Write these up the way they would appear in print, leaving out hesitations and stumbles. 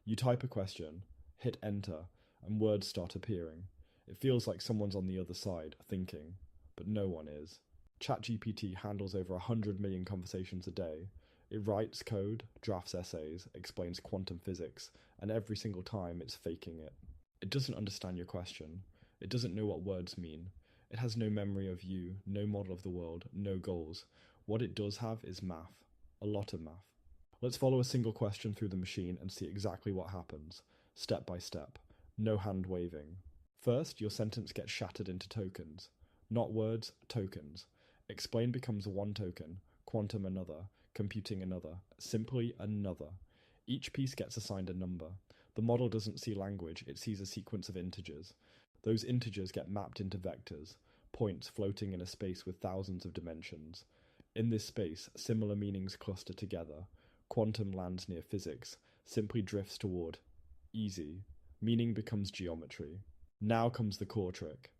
You type a question, hit enter, and words start appearing. It feels like someone's on the other side, thinking, but no one is. ChatGPT handles over 100 million conversations a day. It writes code, drafts essays, explains quantum physics, and every single time it's faking it. It doesn't understand your question. It doesn't know what words mean. It has no memory of you, no model of the world, no goals. What it does have is math. A lot of math. Let's follow a single question through the machine and see exactly what happens, step by step. No hand waving. First, your sentence gets shattered into tokens. Not words, tokens. Explain becomes one token, quantum another, computing another, simply another. Each piece gets assigned a number. The model doesn't see language, it sees a sequence of integers. Those integers get mapped into vectors, points floating in a space with thousands of dimensions. In this space, similar meanings cluster together. Quantum lands near physics, simply drifts toward easy. Meaning becomes geometry. Now comes the core trick.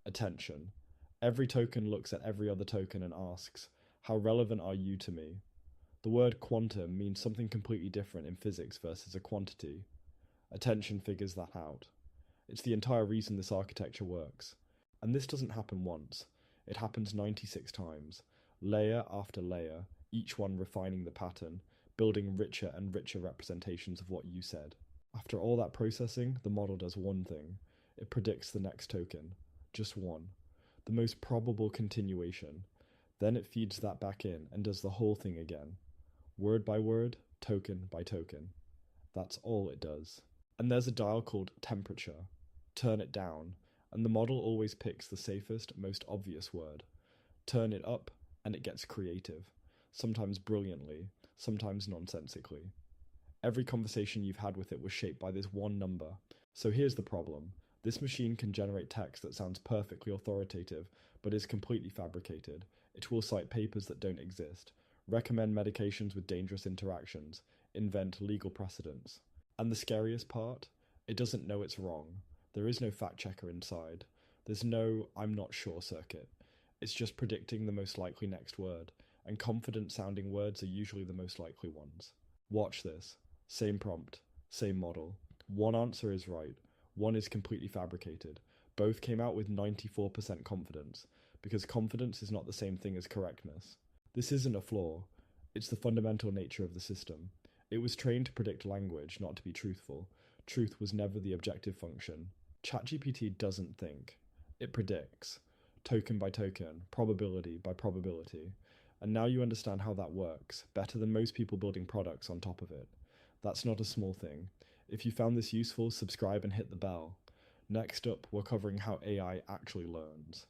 Attention. Every token looks at every other token and asks, how relevant are you to me? The word quantum means something completely different in physics versus a quantity. Attention figures that out. It's the entire reason this architecture works. And this doesn't happen once. It happens 96 times, layer after layer, each one refining the pattern, building richer and richer representations of what you said. After all that processing, the model does one thing. It predicts the next token. Just one. The most probable continuation. Then it feeds that back in and does the whole thing again. Word by word, token by token. That's all it does. And there's a dial called temperature. Turn it down, and the model always picks the safest, most obvious word. Turn it up, and it gets creative. Sometimes brilliantly, sometimes nonsensically. Every conversation you've had with it was shaped by this one number. So here's the problem. This machine can generate text that sounds perfectly authoritative, but is completely fabricated. It will cite papers that don't exist, recommend medications with dangerous interactions, invent legal precedents. And the scariest part? It doesn't know it's wrong. There is no fact checker inside. There's no I'm not sure circuit. It's just predicting the most likely next word, and confident sounding words are usually the most likely ones. Watch this. Same prompt, same model. One answer is right, one is completely fabricated. Both came out with 94% confidence, because confidence is not the same thing as correctness. This isn't a flaw, it's the fundamental nature of the system. It was trained to predict language, not to be truthful. Truth was never the objective function. ChatGPT doesn't think. It predicts. Token by token, probability by probability. And now you understand how that works, better than most people building products on top of it. That's not a small thing. If you found this useful, subscribe and hit the bell. Next up, we're covering how AI actually learns.